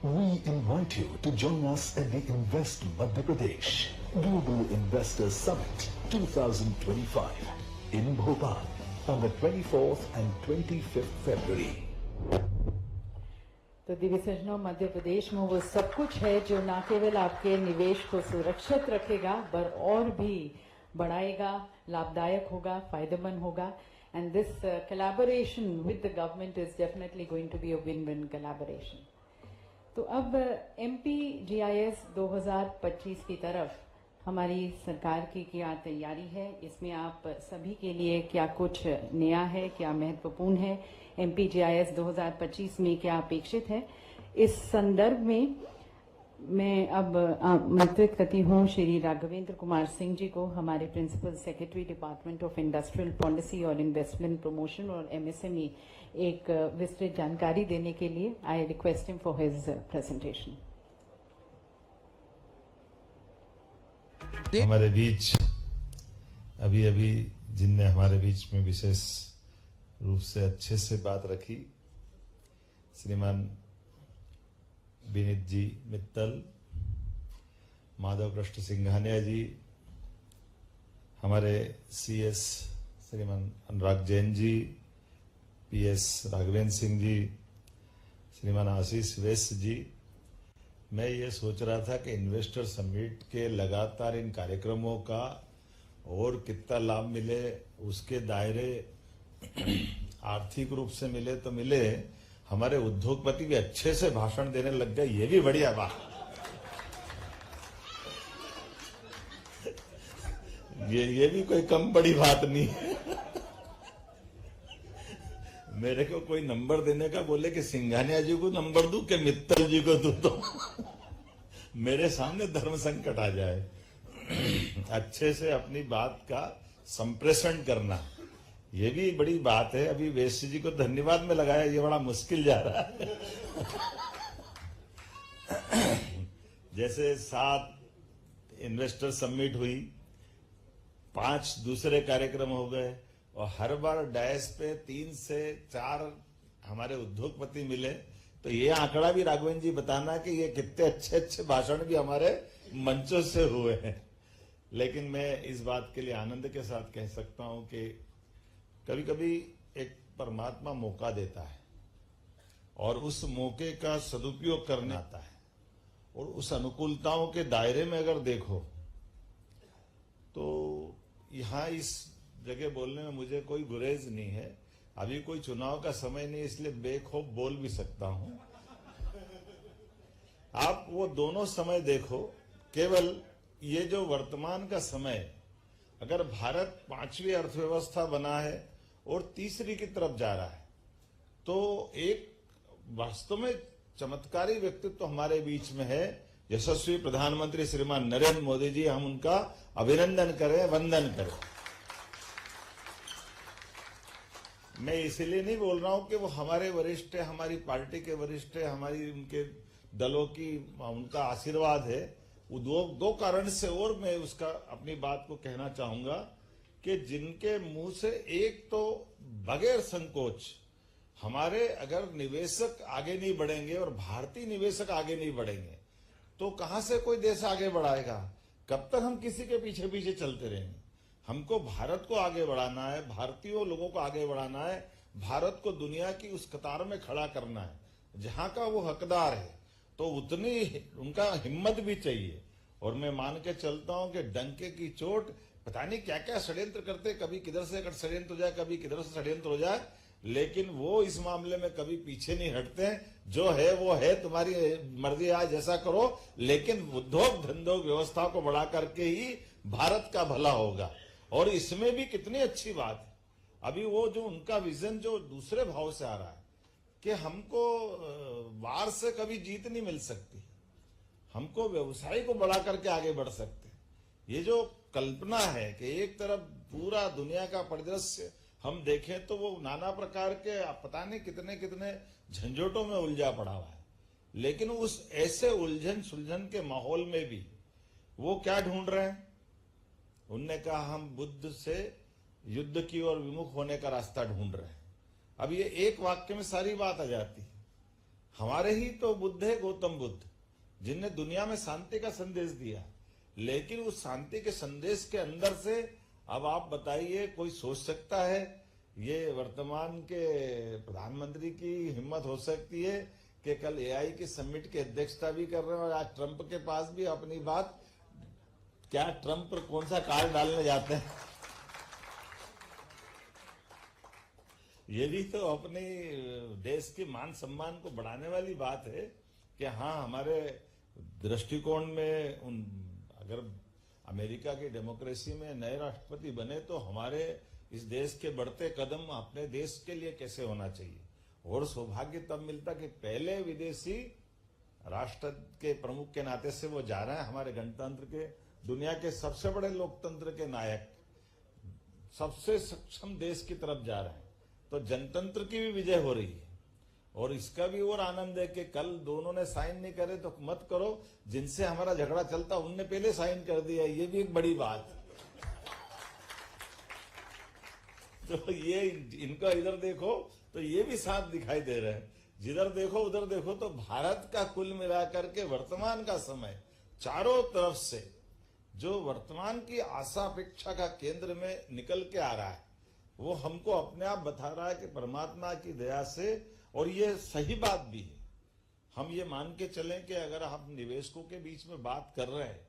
we invite you to join us at the Invest Madhya Pradesh Global Investors Summit 2025 in Bhopal on the 24th and 25th February. तो दिव्य सज्जनों, मध्य प्रदेश में वो सब कुछ है जो न केवल आपके निवेश को सुरक्षित रखेगा पर और भी बढ़ाएगा, लाभदायक होगा, फायदेमंद होगा. And this collaboration with the government is definitely going to be a win-win collaboration. तो अब एमपी जीआईएस 2025 की तरफ हमारी सरकार की क्या तैयारी है, इसमें आप सभी के लिए क्या कुछ नया है, क्या महत्वपूर्ण है, एमपी जीआईएस 2025 में क्या अपेक्षित है, इस संदर्भ में मैं अब आमंत्रित करती हूँ श्री राघवेंद्र कुमार सिंह जी को, हमारे principal secretary department of industrial policy और इन्वेस्टमेंट प्रमोशन और एमएसएमई, एक विस्तृत जानकारी देने के लिए. I request him for his presentation. हमारे बीच अभी जिनने हमारे बीच में विशेष रूप से अच्छे से बात रखी, श्रीमान विनीत जी मित्तल, माधव कृष्ण सिंघानिया जी, हमारे सीएस श्रीमान अनुराग जैन जी, पीएस राघवेंद्र सिंह जी, श्रीमान आशीष वैश्य जी. मैं ये सोच रहा था कि इन्वेस्टर समिट के लगातार इन कार्यक्रमों का और कितना लाभ मिले, उसके दायरे आर्थिक रूप से मिले तो मिले, हमारे उद्योगपति भी अच्छे से भाषण देने लग गए, ये भी बढ़िया बात. ये भी कोई कम बड़ी बात नहीं है. मेरे को कोई नंबर देने का बोले कि सिंघानिया जी को नंबर दूं कि मित्तल जी को दूं, तो मेरे सामने धर्म संकट आ जाए. अच्छे से अपनी बात का संप्रेषण करना, ये भी बड़ी बात है. अभी वैश्य जी को धन्यवाद में लगाया, ये बड़ा मुश्किल जा रहा है. जैसे 7 इन्वेस्टर समिट हुई, 5 दूसरे कार्यक्रम हो गए और हर बार डैश पे 3 से 4 हमारे उद्योगपति मिले। तो ये आंकड़ा भी राघवेंद्र जी बताना कि ये कितने अच्छे अच्छे भाषण भी हमारे मंचों से हुए हैं। लेकिन मैं इस बात के लिए आनंद के साथ कह सकता हूं कि कभी कभी एक परमात्मा मौका देता है और उस मौके का सदुपयोग करने आता है, और उस अनुकूलताओं के दायरे में अगर देखो तो यहां इस जगह बोलने में मुझे कोई गुरेज नहीं है। अभी कोई चुनाव का समय नहीं, इसलिए बेखौफ बोल भी सकता हूं। आप वो दोनों समय देखो, केवल ये जो वर्तमान का समय, अगर भारत 5वीं अर्थव्यवस्था बना है और तीसरी की तरफ जा रहा है, तो एक वास्तव में चमत्कारी व्यक्तित्व हमारे बीच में है, यशस्वी प्रधानमंत्री श्रीमान नरेंद्र मोदी जी। हम उनका अभिनंदन करें, वंदन करें। मैं इसलिए नहीं बोल रहा हूं कि वो हमारे वरिष्ठ है, हमारी पार्टी के वरिष्ठ है, हमारी उनके दलों की उनका आशीर्वाद है। वो दो कारण से और मैं उसका अपनी बात को कहना चाहूंगा कि जिनके मुंह से एक तो बगैर संकोच हमारे अगर निवेशक आगे नहीं बढ़ेंगे और भारतीय निवेशक आगे नहीं बढ़ेंगे तो कहां से कोई देश आगे बढ़ाएगा? कब तक हम किसी के पीछे पीछे चलते रहेंगे? हमको भारत को आगे बढ़ाना है, भारतीय लोगों को आगे बढ़ाना है, भारत को दुनिया की उस कतार में खड़ा करना है जहां का वो हकदार है। तो उतनी उनका हिम्मत भी चाहिए। और मैं मान के चलता हूं कि डंके की चोट, पता नहीं क्या क्या षड्यंत्र करते, कभी किधर से षड्यंत्र हो जाए, कभी किधर से षड्यंत्र हो जाए, लेकिन वो इस मामले में कभी पीछे नहीं हटते हैं। जो है वो है, तुम्हारी मर्जी आज जैसा करो, लेकिन उद्योग धंधों व्यवस्था को बढ़ा करके ही भारत का भला होगा। और इसमें भी कितनी अच्छी बात है, अभी वो जो उनका विजन जो दूसरे भाव से आ रहा है कि हमको वार से कभी जीत नहीं मिल सकती, हमको व्यवसाय को बढ़ा करके आगे बढ़ सकते। ये जो कल्पना है कि एक तरफ पूरा दुनिया का परिदृश्य हम देखें तो वो नाना प्रकार के पता नहीं कितने कितने झंझटों में उलझा पड़ा हुआ है, लेकिन उस ऐसे उलझन सुलझन के माहौल में भी वो क्या ढूंढ रहे हैं? उनने कहा हम बुद्ध से युद्ध की ओर विमुख होने का रास्ता ढूंढ रहे हैं। अब ये एक वाक्य में सारी बात आ जाती है। हमारे ही तो बुद्ध है, गौतम बुद्ध, जिनने दुनिया में शांति का संदेश दिया, लेकिन उस शांति के संदेश के अंदर से अब आप बताइए, कोई सोच सकता है ये वर्तमान के प्रधानमंत्री की हिम्मत हो सकती है कि कल एआई की समिट की अध्यक्षता भी कर रहे हैं और आज ट्रंप के पास भी अपनी बात, क्या ट्रंप पर कौन सा कार्ड डालने जाते हैं? ये भी तो अपने देश के मान सम्मान को बढ़ाने वाली बात है कि हाँ, हमारे दृष्टिकोण में अगर अमेरिका की डेमोक्रेसी में नए राष्ट्रपति बने तो हमारे इस देश के बढ़ते कदम अपने देश के लिए कैसे होना चाहिए। और सौभाग्य तब मिलता कि पहले विदेशी राष्ट्र के प्रमुख के नाते से वो जा रहे हैं, हमारे गणतंत्र के, दुनिया के सबसे बड़े लोकतंत्र के नायक, सबसे सक्षम देश की तरफ जा रहे हैं। तो जनतंत्र की भी विजय हो रही है। और इसका भी और आनंद है कि कल दोनों ने साइन नहीं करे तो मत करो, जिनसे हमारा झगड़ा चलता उनने पहले साइन कर दिया, ये भी एक बड़ी बात। तो ये इनका इधर देखो तो ये भी साथ दिखाई दे रहे हैं, जिधर देखो उधर देखो। तो भारत का कुल मिलाकर के वर्तमान का समय चारों तरफ से जो वर्तमान की आशा अपेक्षा का केंद्र में निकल के आ रहा है, वो हमको अपने आप बता रहा है कि परमात्मा की दया से, और ये सही बात भी है, हम ये मान के चलें कि अगर हम निवेशकों के बीच में बात कर रहे हैं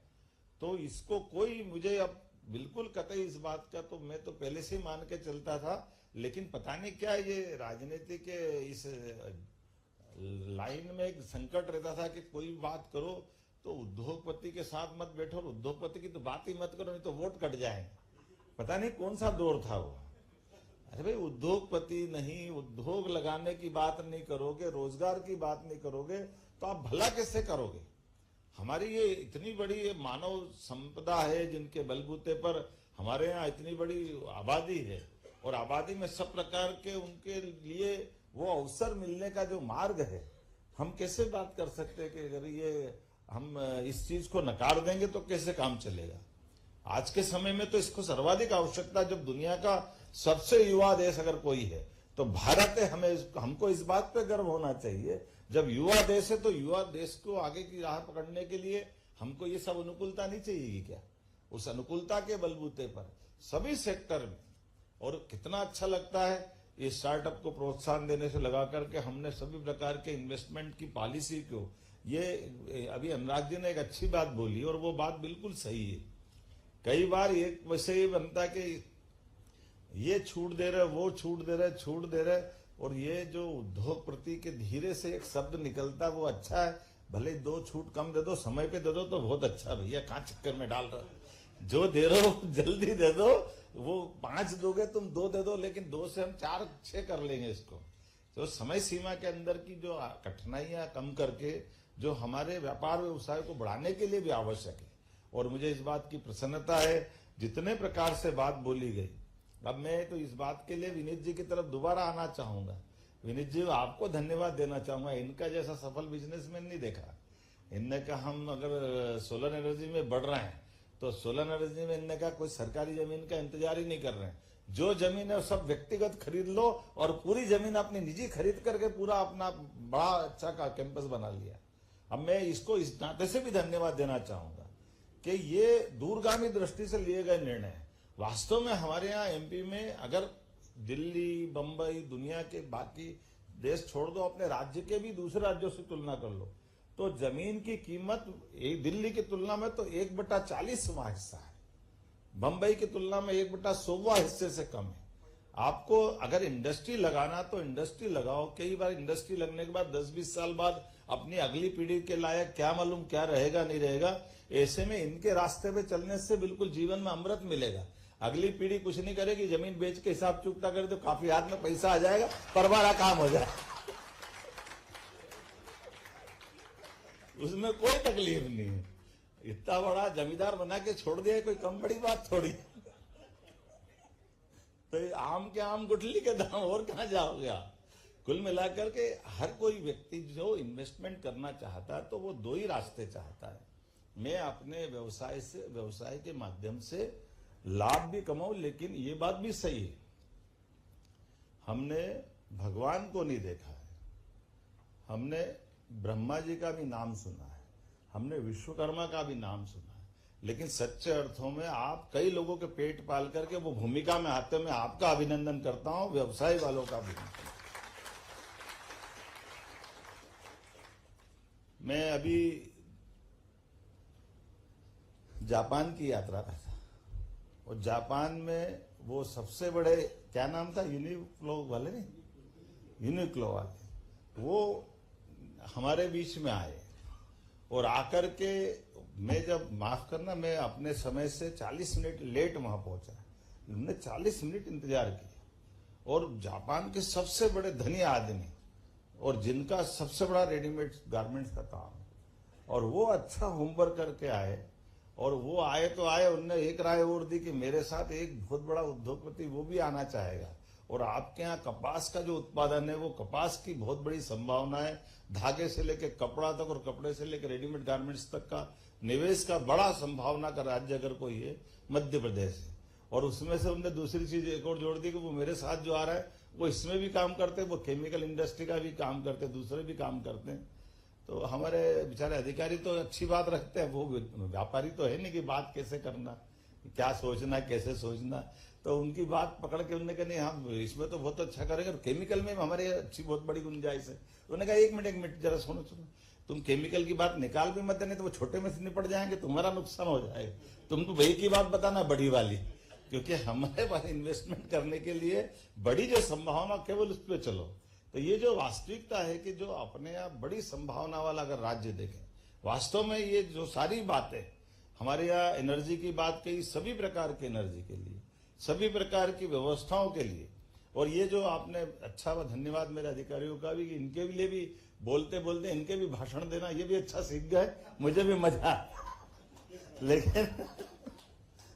तो इसको कोई, मुझे अब बिल्कुल कतई इस बात का तो मैं तो पहले से ही मान के चलता था, लेकिन पता नहीं क्या ये राजनीति के इस लाइन में एक संकट रहता था कि कोई बात करो तो उद्योगपति के साथ मत बैठो, और उद्योगपति की तो बात ही मत करो, नहीं तो वोट कट जाएंगे। पता नहीं कौन सा दौर था वो। अरे भाई, उद्योगपति नहीं, उद्योग लगाने की बात नहीं करोगे, रोजगार की बात नहीं करोगे तो आप भला कैसे करोगे? हमारी ये इतनी बड़ी मानव संपदा है जिनके बलबूते पर हमारे यहाँ इतनी बड़ी आबादी है, और आबादी में सब प्रकार के उनके लिए वो अवसर मिलने का जो मार्ग है, हम कैसे बात कर सकते हैं कि अगर ये हम इस चीज को नकार देंगे तो कैसे काम चलेगा। आज के समय में तो इसको सर्वाधिक आवश्यकता, जब दुनिया का सबसे युवा देश अगर कोई है तो भारत है। हमको इस बात पे गर्व होना चाहिए, जब युवा देश है तो युवा देश को आगे की राह पकड़ने के लिए हमको ये सब अनुकूलता नहीं चाहिए क्या? उस अनुकूलता के बलबूते पर सभी सेक्टर में, और कितना अच्छा लगता है ये स्टार्टअप को प्रोत्साहन देने से लगा करके हमने सभी प्रकार के इन्वेस्टमेंट की पॉलिसी को, ये अभी अनुराग जी ने एक अच्छी बात बोली और वो बात बिल्कुल सही है। कई बार एक वैसे ही बनता कि ये छूट दे रहे, वो छूट दे रहे, छूट दे रहे, और ये जो उद्योगपति के धीरे से एक शब्द निकलता वो अच्छा है, भले 2 छूट कम दे दो, समय पे दे दो तो बहुत अच्छा। भैया कहाँ चक्कर में डाल रहे हो, जो दे रहे हो जल्दी दे दो। वो 5 दोगे तुम 2 दे दो, लेकिन 2 से हम 4-6 कर लेंगे इसको। तो समय सीमा के अंदर की जो कठिनाइयां कम करके जो हमारे व्यापार व्यवसाय को बढ़ाने के लिए भी आवश्यक है। और मुझे इस बात की प्रसन्नता है जितने प्रकार से बात बोली गई। अब मैं तो इस बात के लिए विनीत जी की तरफ दोबारा आना चाहूंगा। विनीत जी आपको धन्यवाद देना चाहूंगा, इनका जैसा सफल बिजनेसमैन नहीं देखा। इनने कहा हम अगर सोलर एनर्जी में बढ़ रहे हैं तो सोलर एनर्जी में इनने कहा कोई सरकारी जमीन का इंतजार ही नहीं कर रहे हैं, जो जमीन है सब व्यक्तिगत खरीद लो, और पूरी जमीन अपनी निजी खरीद करके पूरा अपना बड़ा अच्छा का कैंपस बना लिया। अब मैं इसको इस नाते से भी धन्यवाद देना चाहूंगा कि ये दूरगामी दृष्टि से लिए गए निर्णय। वास्तव में हमारे यहाँ एमपी में अगर दिल्ली, बंबई, दुनिया के बाकी देश छोड़ दो, अपने राज्य के भी दूसरे राज्यों से तुलना कर लो तो जमीन की कीमत एक दिल्ली की तुलना में तो 1/40वां हिस्सा है, बंबई की तुलना में 1/100वां हिस्से से कम है। आपको अगर इंडस्ट्री लगाना तो इंडस्ट्री लगाओ। कई बार इंडस्ट्री लगने के बाद 10-20 साल बाद अपनी अगली पीढ़ी के लायक क्या मालूम क्या रहेगा नहीं रहेगा। ऐसे में इनके रास्ते पे चलने से बिल्कुल जीवन में अमृत मिलेगा। अगली पीढ़ी कुछ नहीं करेगी, जमीन बेच के हिसाब चुकता करे तो काफी हाथ में पैसा आ जाएगा, परवारा काम हो जाए, उसमें कोई तकलीफ नहीं है। इतना बड़ा जमींदार बना के छोड़ दिया, कोई कम बड़ी बात थोड़ी। तो आम के आम गुठली के दाम, और कहां जाओगे आप। कुल मिलाकर के हर कोई व्यक्ति जो इन्वेस्टमेंट करना चाहता है तो वो 2 ही रास्ते चाहता है। मैं अपने व्यवसाय के माध्यम से लाभ भी कमाऊं, लेकिन ये बात भी सही है, हमने भगवान को नहीं देखा है, हमने ब्रह्मा जी का भी नाम सुना है, हमने विश्वकर्मा का भी नाम सुना है, लेकिन सच्चे अर्थों में आप कई लोगों के पेट पाल करके वो भूमिका में आते, मैं आपका अभिनंदन करता हूं, व्यवसाय वालों का भी। मैं अभी जापान की यात्रा पर था और जापान में वो सबसे बड़े क्या नाम था, यूनिक्लो वाले, नहीं यूनिक्लो वाले, वो हमारे बीच में आए और आकर के मैं जब माफ करना मैं अपने समय से 40 मिनट लेट वहां पहुंचा, उन्होंने 40 मिनट इंतजार किया। और जापान के सबसे बड़े धनी आदमी और जिनका सबसे बड़ा रेडीमेड गारमेंट्स का काम, और वो अच्छा होमवर्क करके आए। और वो आए तो आए, उनने एक राय और दी कि मेरे साथ एक बहुत बड़ा उद्योगपति वो भी आना चाहेगा, और आपके यहाँ कपास का जो उत्पादन है वो कपास की बहुत बड़ी संभावना है, धागे से लेकर कपड़ा तक और कपड़े से लेकर रेडीमेड गारमेंट्स तक का निवेश का बड़ा संभावना का राज्य अगर कोई है मध्य प्रदेश है। और उसमें से उनने दूसरी चीज एक और जोड़ दी कि वो मेरे साथ जो आ रहा है वो इसमें भी काम करते, वो केमिकल इंडस्ट्री का भी काम करते, दूसरे भी काम करते हैं। तो हमारे बेचारे अधिकारी तो अच्छी बात रखते हैं, वो व्यापारी तो है नहीं कि बात कैसे करना, क्या सोचना, कैसे सोचना। तो उनकी बात पकड़ के उन्होंने कहा नहीं हम इसमें तो बहुत अच्छा करेंगे, केमिकल में हमारे अच्छी बहुत बड़ी गुंजाइश है। उन्होंने कहा एक मिनट जरा सुनो, तुम केमिकल की बात निकाल भी मत देने तो वो छोटे में से निपट जाएंगे, तुम्हारा नुकसान हो जाएगा। तुम तो वही की बात बताना बड़ी वाली, क्योंकि हमारे पास इन्वेस्टमेंट करने के लिए बड़ी जो संभावना केवल उस पर चलो। तो ये जो वास्तविकता है कि जो अपने यहाँ बड़ी संभावना वाला अगर राज्य देखें, वास्तव में ये जो सारी बातें हमारे यहाँ एनर्जी की बात कही, सभी प्रकार की एनर्जी के लिए, सभी प्रकार की व्यवस्थाओं के लिए, और ये जो आपने अच्छा धन्यवाद मेरे अधिकारियों का भी, इनके लिए भी बोलते बोलते इनके भी भाषण देना, ये भी अच्छा सीख गए, मुझे भी मजा।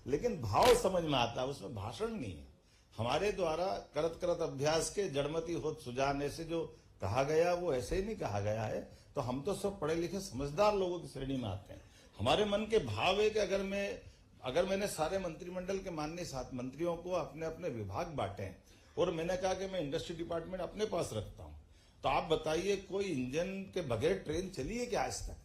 लेकिन भाव समझ में आता है, उसमें भाषण नहीं है। हमारे द्वारा करत करत अभ्यास के जड़मती होत सुजान, ऐसे जो कहा गया वो ऐसे ही नहीं कहा गया है। तो हम तो सब पढ़े लिखे समझदार लोगों की श्रेणी में आते हैं। हमारे मन के भाव है कि अगर मैंने सारे मंत्रिमंडल के माननीय 7 मंत्रियों को अपने अपने विभाग बांटे हैं और मैंने कहा कि मैं इंडस्ट्री डिपार्टमेंट अपने पास रखता हूं, तो आप बताइए कोई इंजन के बगैर ट्रेन चली है क्या आज तक?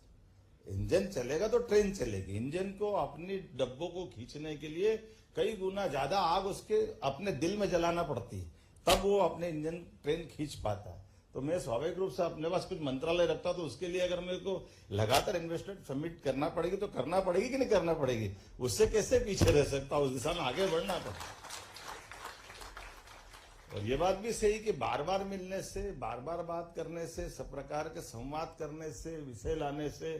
इंजन चलेगा तो ट्रेन चलेगी। इंजन को अपनी डब्बों को खींचने के लिए कई गुना ज्यादा आग उसके अपने दिल में जलाना पड़ती है, तब वो अपने इंजन ट्रेन खींच पाता है। तो मैं स्वाभाविक रूप से अपने पास कुछ मंत्रालय रखता, तो उसके लिए अगर मेरे को लगातार इन्वेस्टमेंट सबमिट करना पड़ेगी तो करना पड़ेगी कि नहीं करना पड़ेगी? उससे कैसे पीछे रह सकता, उस दिशा में आगे बढ़ना पड़ेगा। और ये बात भी सही कि बार बार मिलने से, बार बार बात करने से, सब प्रकार के संवाद करने से, विषय लाने से,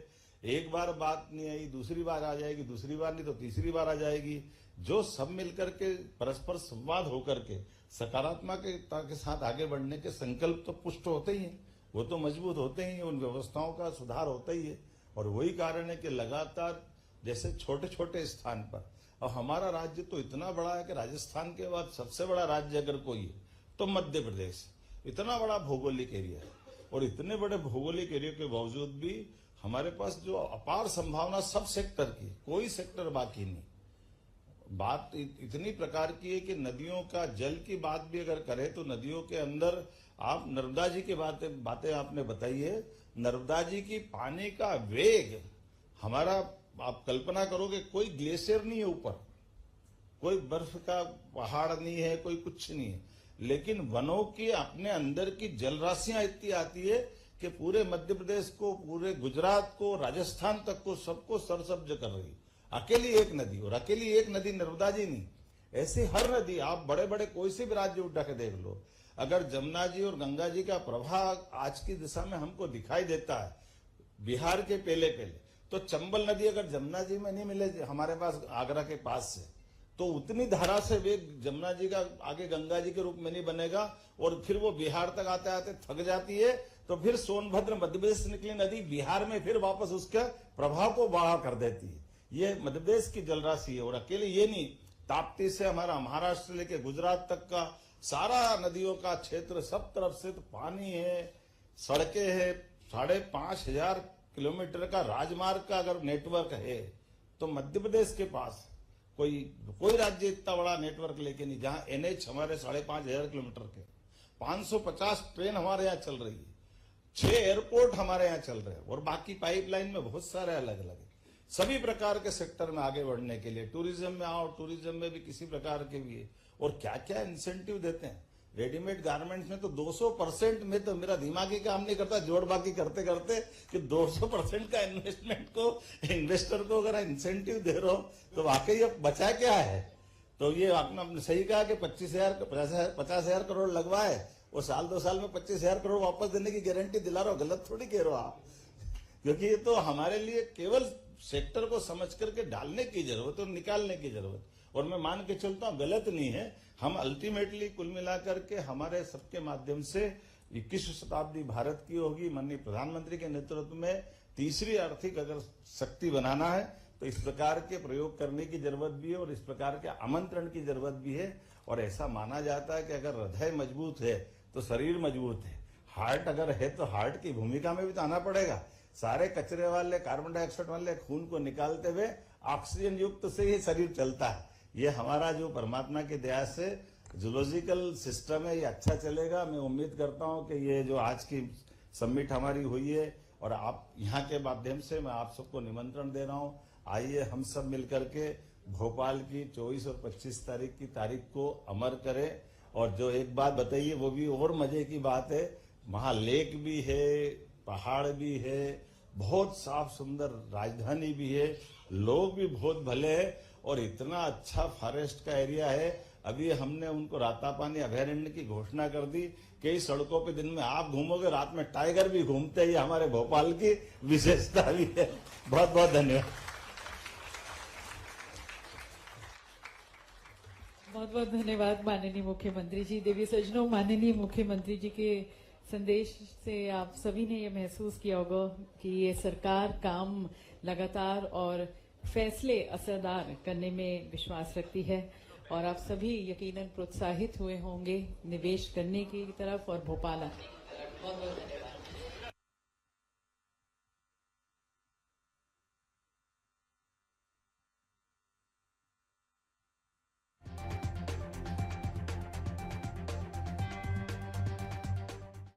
एक बार बात नहीं आई दूसरी बार आ जाएगी, दूसरी बार नहीं तो तीसरी बार आ जाएगी। जो सब मिलकर के परस्पर संवाद होकर के सकारात्मकता के साथ आगे बढ़ने के संकल्प तो पुष्ट होते ही हैं, वो तो मजबूत होते ही हैं, उन व्यवस्थाओं का सुधार होता ही है। और वही कारण है कि लगातार जैसे छोटे छोटे स्थान पर, और हमारा राज्य तो इतना बड़ा है कि राजस्थान के बाद सबसे बड़ा राज्य अगर कोई है तो मध्य प्रदेश। इतना बड़ा भौगोलिक एरिया है और इतने बड़े भौगोलिक एरिया के बावजूद भी हमारे पास जो अपार संभावना सब सेक्टर की, कोई सेक्टर बाकी नहीं। बात इतनी प्रकार की है कि नदियों का जल की बात भी अगर करें तो नदियों के अंदर आप नर्मदा जी की बातें आपने बताई है। नर्मदा जी की पानी का वेग हमारा, आप कल्पना करोगे कोई ग्लेशियर नहीं है ऊपर, कोई बर्फ का पहाड़ नहीं है, कोई कुछ नहीं है, लेकिन वनों की अपने अंदर की जल राशियां इतनी आती है कि पूरे मध्य प्रदेश को, पूरे गुजरात को, राजस्थान तक को, सबको सरसब्ज कर रही। अकेली एक नदी, और अकेली एक नदी नर्मदा जी नहीं, ऐसी हर नदी आप बड़े बड़े कोई से भी राज्य उठा के देख लो, अगर जमुना जी और गंगा जी का प्रभाव आज की दिशा में हमको दिखाई देता है बिहार के पहले तो चंबल नदी अगर जमुना जी में नहीं मिले हमारे पास आगरा के पास से, तो उतनी धारा से वे जमुना जी का आगे गंगा जी के रूप में नहीं बनेगा, और फिर वो बिहार तक आते आते थक जाती है, तो फिर सोनभद्र मध्य प्रदेश से निकली नदी बिहार में फिर वापस उसके प्रभाव को बढ़ा कर देती है। ये मध्य प्रदेश की जलराशि है। और अकेले ये नहीं, ताप्ती से हमारा महाराष्ट्र लेके गुजरात तक का सारा नदियों का क्षेत्र, सब तरफ से तो पानी है, सड़कें है, 5,500 किलोमीटर का राजमार्ग का अगर नेटवर्क है तो मध्य प्रदेश के पास कोई राज्य इतना बड़ा नेटवर्क लेके नहीं, जहां NH हमारे 5,500 किलोमीटर के, 550 ट्रेन हमारे यहाँ चल रही है, 6 एयरपोर्ट हमारे यहाँ चल रहे हैं, और बाकी पाइपलाइन में बहुत सारे अलग अलग है। सभी प्रकार के सेक्टर में आगे बढ़ने के लिए टूरिज्म में आओ, टूरिज्म में भी किसी प्रकार के भी है, और क्या क्या इंसेंटिव देते हैं। रेडीमेड गारमेंट्स में तो 200% में तो मेरा दिमाग ही काम नहीं करता, जोड़ बाकी करते करते कि 200% का इन्वेस्टर को अगर इंसेंटिव दे रहे हो तो वाकई अब बचा क्या है। तो ये आपने सही कहा कि 50,000 करोड़ लगवाए और साल 2 साल में 25,000 करोड़ वापस देने की गारंटी दिला रहे हो, गलत थोड़ी कह रहे हो आप, क्योंकि ये तो हमारे लिए केवल सेक्टर को समझ करके डालने की जरूरत और निकालने की जरूरत, और मैं मान के चलता हूं गलत नहीं है। हम अल्टीमेटली कुल मिलाकर के हमारे सबके माध्यम से 21वीं शताब्दी भारत की होगी। माननीय प्रधानमंत्री के नेतृत्व में तीसरी आर्थिक अगर शक्ति बनाना है तो इस प्रकार के प्रयोग करने की जरूरत भी है और इस प्रकार के आमंत्रण की जरूरत भी है। और ऐसा माना जाता है कि अगर हृदय मजबूत है तो शरीर मजबूत है, हार्ट अगर है तो हार्ट की भूमिका में भी तो आना पड़ेगा। सारे कचरे वाले, कार्बन डाइऑक्साइड वाले खून को निकालते हुए ऑक्सीजन युक्त से ही शरीर चलता है। ये हमारा जो परमात्मा की दया से जूलॉजिकल सिस्टम है, ये अच्छा चलेगा। मैं उम्मीद करता हूं कि ये जो आज की समिट हमारी हुई है, और आप यहाँ के माध्यम से मैं आप सबको निमंत्रण दे रहा हूं, आइए हम सब मिलकर के भोपाल की 24 और 25 तारीख की तारीख को अमर करें। और जो एक बात बताइए वो भी और मजे की बात है, वहां लेक भी है, पहाड़ भी है, बहुत साफ सुंदर राजधानी भी है, लोग भी बहुत भले हैं, और इतना अच्छा फॉरेस्ट का एरिया है। अभी हमने उनको रातापानी अभयारण्य की घोषणा कर दी। कई सड़कों पे दिन में आप घूमोगे, रात में टाइगर भी घूमते हैं। हमारे भोपाल की विशेषता भी है। बहुत बहुत धन्यवाद। बहुत बहुत धन्यवाद माननीय मुख्यमंत्री जी। देवी सज्जनों, माननीय मुख्यमंत्री जी के संदेश से आप सभी ने ये महसूस किया होगा कि ये सरकार काम लगातार और फैसले असरदार करने में विश्वास रखती है, और आप सभी यकीनन प्रोत्साहित हुए होंगे निवेश करने की तरफ और भोपाल आने की तरफ। बहुत बहुत धन्यवाद।